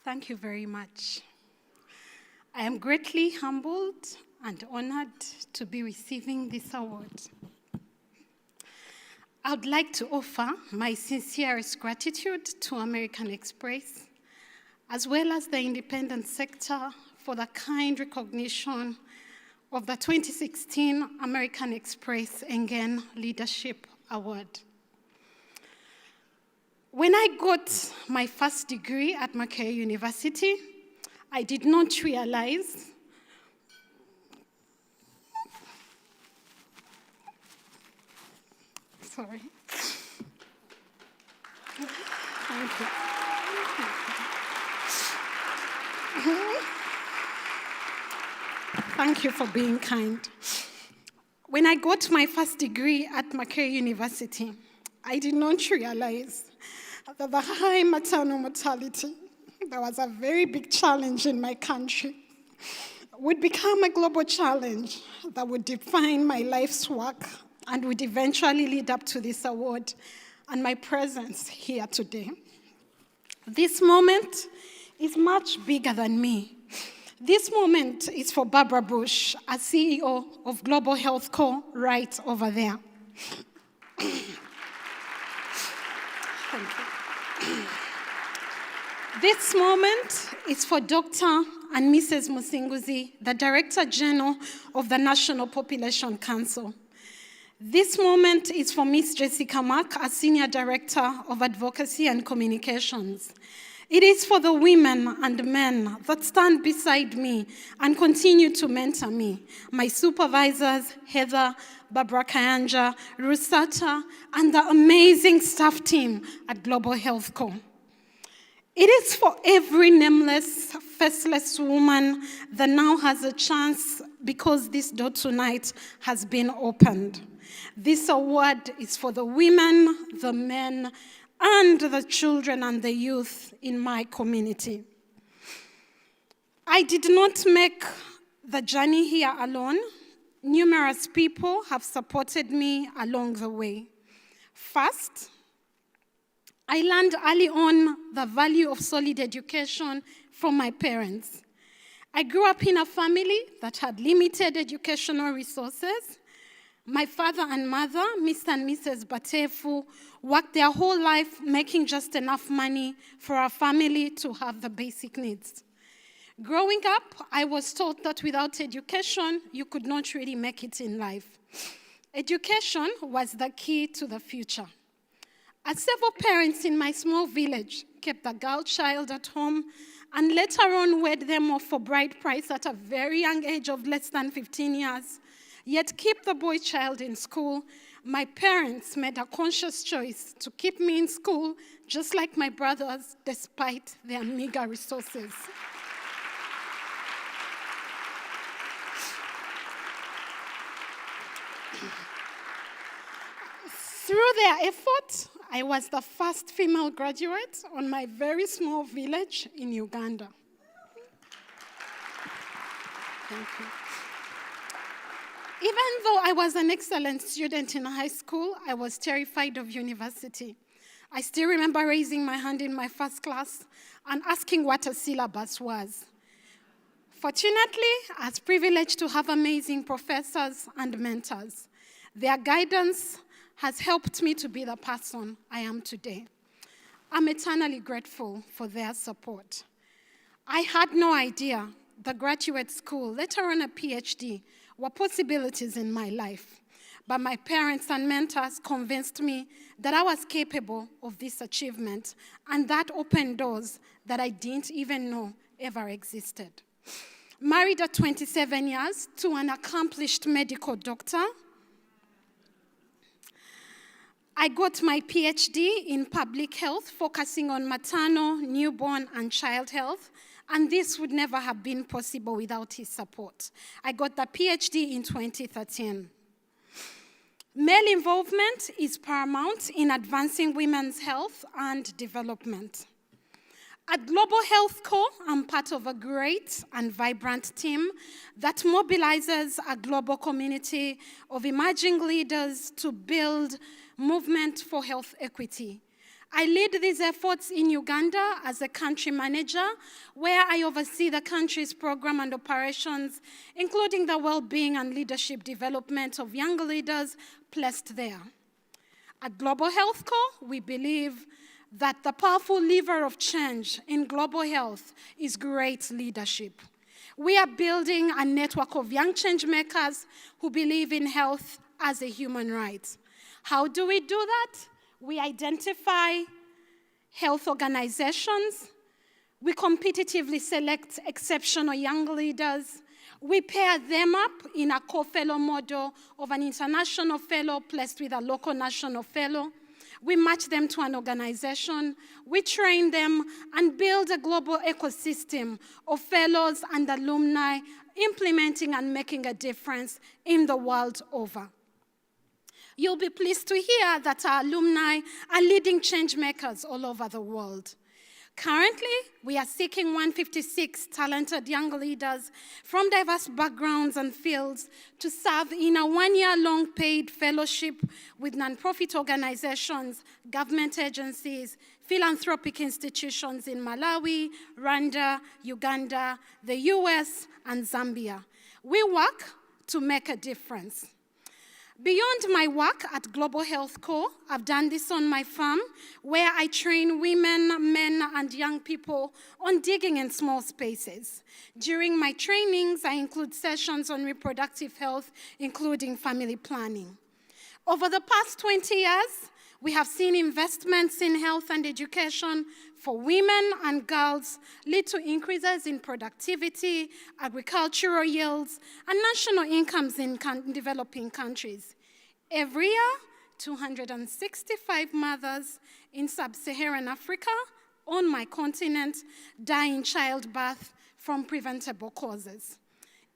Thank you very much. I am greatly humbled and honored to be receiving this award. I would like to offer my sincerest gratitude to American Express, as well as the independent sector, for the kind recognition of the 2016 American Express Ngen Leadership Award. When I got my first degree at Makerere University, I did not realize Thank you. Thank you for being kind. When I got my first degree at Makerere University, I did not realize that the high maternal mortality, that was a very big challenge in my country, would become a global challenge that would define my life's work and would eventually lead up to this award and my presence here today. This moment is much bigger than me. This moment is for Barbara Bush, a CEO of Global Health Co. right over there. Thank you. This moment is for Dr. and Mrs. Musinguzi, the Director General of the National Population Council. This moment is for Ms. Jessica Mack, a Senior Director of Advocacy and Communications. It is for the women and men that stand beside me and continue to mentor me, my supervisors, Heather, Barbara Kayanja, Rusata, and the amazing staff team at Global Health Co. It is for every nameless, faceless woman that now has a chance because this door tonight has been opened. This award is for the women, the men, and the children and the youth in my community. I did not make the journey here alone. Numerous people have supported me along the way. First, I learned early on the value of solid education from my parents. I grew up in a family that had limited educational resources. My father and mother, Mr. and Mrs. Batefu, worked their whole life making just enough money for our family to have the basic needs. Growing up, I was taught that without education, you could not really make it in life. Education was the key to the future. As several parents in my small village kept the girl child at home and later on wed them off for bride price at a very young age of less than 15 years, yet keep the boy child in school, my parents made a conscious choice to keep me in school just like my brothers, despite their meager resources. Through their effort, I was the first female graduate on my very small village in Uganda. Thank you. Even though I was an excellent student in high school, I was terrified of university. I still remember raising my hand in my first class and asking what a syllabus was. Fortunately, I was privileged to have amazing professors and mentors. Their guidance has helped me to be the person I am today. I'm eternally grateful for their support. I had no idea the graduate school, later on a PhD, were possibilities in my life. But my parents and mentors convinced me that I was capable of this achievement, and that opened doors that I didn't even know ever existed. Married at 27 years to an accomplished medical doctor, I got my PhD in public health, focusing on maternal, newborn, and child health, and this would never have been possible without his support. I got the PhD in 2013. Male involvement is paramount in advancing women's health and development. At Global Health Co., I'm part of a great and vibrant team that mobilizes a global community of emerging leaders to build movement for health equity. I lead these efforts in Uganda as a country manager, where I oversee the country's program and operations, including the well-being and leadership development of young leaders placed there. At Global Health Corps, we believe that the powerful lever of change in global health is great leadership. We are building a network of young change makers who believe in health as a human right. How do we do that? We identify health organizations. We competitively select exceptional young leaders. We pair them up in a co-fellow model of an international fellow placed with a local national fellow. We match them to an organization, we train them, and build a global ecosystem of fellows and alumni implementing and making a difference in the world over. You'll be pleased to hear that our alumni are leading change makers all over the world. Currently, we are seeking 156 talented young leaders from diverse backgrounds and fields to serve in a one-year-long paid fellowship with nonprofit organizations, government agencies, philanthropic institutions in Malawi, Rwanda, Uganda, the US, and Zambia. We work to make a difference. Beyond my work at Global Health Corps, I've done this on my farm, where I train women, men, and young people on digging in small spaces. During my trainings, I include sessions on reproductive health, including family planning. Over the past 20 years, we have seen investments in health and education for women and girls lead to increases in productivity, agricultural yields, and national incomes in developing countries. Every year, 265 mothers in sub-Saharan Africa, on my continent, die in childbirth from preventable causes.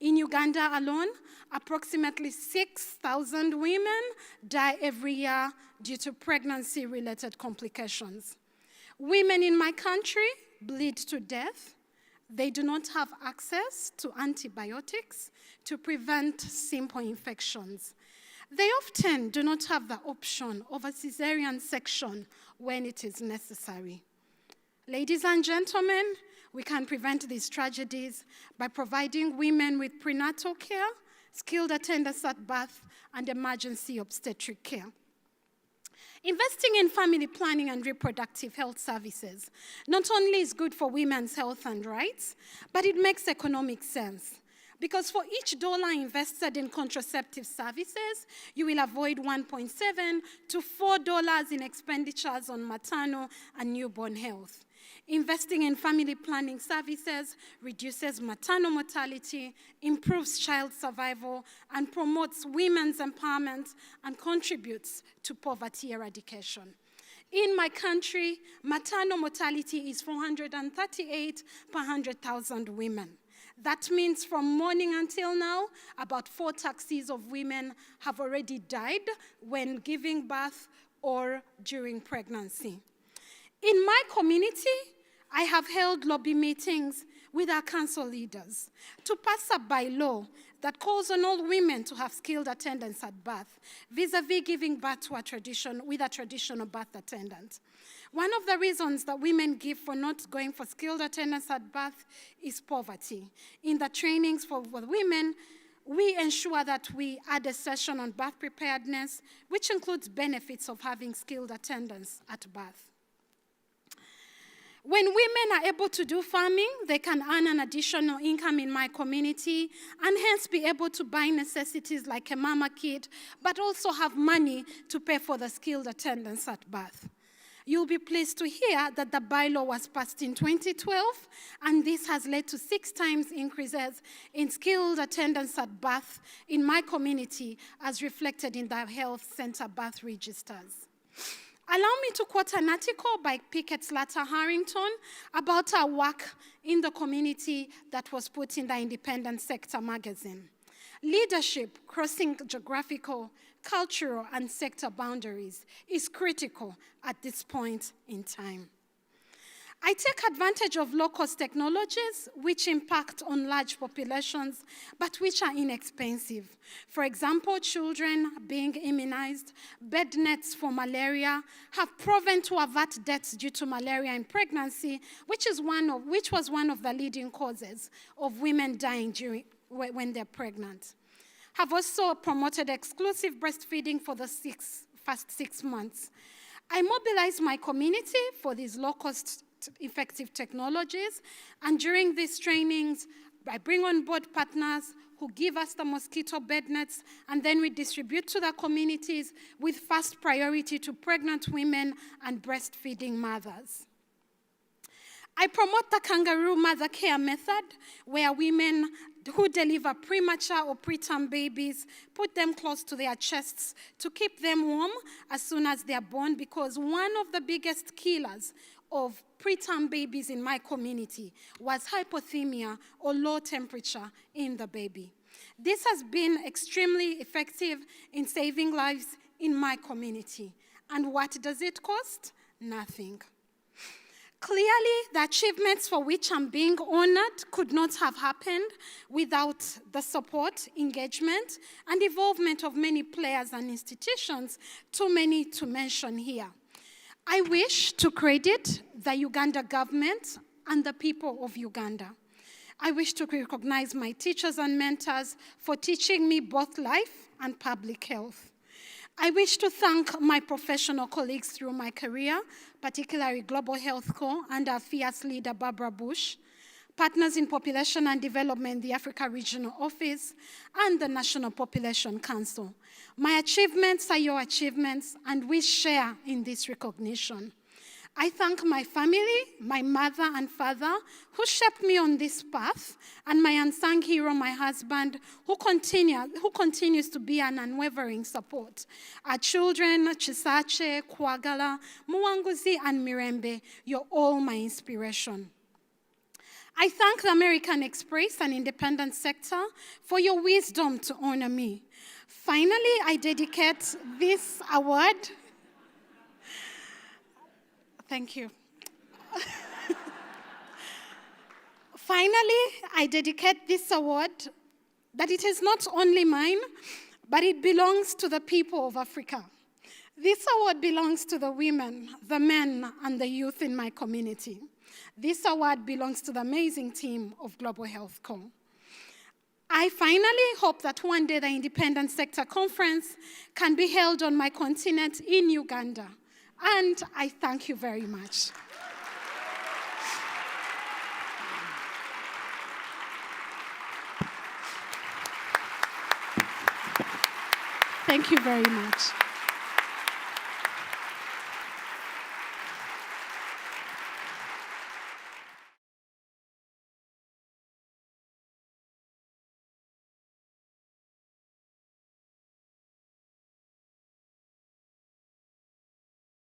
In Uganda alone, approximately 6,000 women die every year due to pregnancy-related complications. Women in my country bleed to death. They do not have access to antibiotics to prevent simple infections. They often do not have the option of a cesarean section when it is necessary. Ladies and gentlemen, we can prevent these tragedies by providing women with prenatal care, skilled attendance at birth, and emergency obstetric care. Investing in family planning and reproductive health services not only is good for women's health and rights, but it makes economic sense. Because for each dollar invested in contraceptive services, you will avoid $1.7 to $4 in expenditures on maternal and newborn health. Investing in family planning services reduces maternal mortality, improves child survival, and promotes women's empowerment and contributes to poverty eradication. In my country, maternal mortality is 438 per 100,000 women. That means from morning until now, about 4 taxis of women have already died when giving birth or during pregnancy. In my community, I have held lobby meetings with our council leaders to pass a bylaw that calls on all women to have skilled attendance at birth, vis-a-vis giving birth to a traditional birth attendant. One of the reasons that women give for not going for skilled attendance at birth is poverty. In the trainings for women, we ensure that we add a session on birth preparedness, which includes benefits of having skilled attendance at birth. When women are able to do farming, they can earn an additional income in my community and hence be able to buy necessities like a mama kit, but also have money to pay for the skilled attendance at birth. You'll be pleased to hear that the bylaw was passed in 2012, and this has led to 6 times increases in skilled attendance at birth in my community, as reflected in the health center birth registers. Allow me to quote an article by Pickett Slater Harrington about our work in the community that was put in the Independent Sector magazine. Leadership crossing geographical, cultural, and sector boundaries is critical at this point in time. I take advantage of low-cost technologies which impact on large populations, but which are inexpensive. For example, children being immunized, bed nets for malaria have proven to avert deaths due to malaria in pregnancy, which was one of the leading causes of women dying when they're pregnant. Have also promoted exclusive breastfeeding for the first 6 months. I mobilized my community for these low-cost effective technologies, and during these trainings, I bring on board partners who give us the mosquito bed nets, and then we distribute to the communities with first priority to pregnant women and breastfeeding mothers. I promote the kangaroo mother care method, where women who deliver premature or preterm babies put them close to their chests to keep them warm as soon as they are born, because one of the biggest killers of preterm babies in my community was hypothermia or low temperature in the baby. This has been extremely effective in saving lives in my community. And what does it cost? Nothing. Clearly, the achievements for which I'm being honored could not have happened without the support, engagement, and involvement of many players and institutions, too many to mention here. I wish to credit the Uganda government and the people of Uganda. I wish to recognize my teachers and mentors for teaching me both life and public health. I wish to thank my professional colleagues through my career, particularly Global Health Co. and our fierce leader, Barbara Bush, partners in Population and Development, the Africa Regional Office, and the National Population Council. My achievements are your achievements, and we share in this recognition. I thank my family, my mother and father, who shaped me on this path, and my unsung hero, my husband, who continues to be an unwavering support. Our children, Chisache, Kwagala, Muwanguzi, and Mirembe, you're all my inspiration. I thank the American Express and independent sector for your wisdom to honor me. Finally, I dedicate this award. Thank you. Finally, I dedicate this award that it is not only mine, but it belongs to the people of Africa. This award belongs to the women, the men, and the youth in my community. This award belongs to the amazing team of Global Health Co. I finally hope that one day the Independent Sector Conference can be held on my continent in Uganda. And I thank you very much. Thank you very much.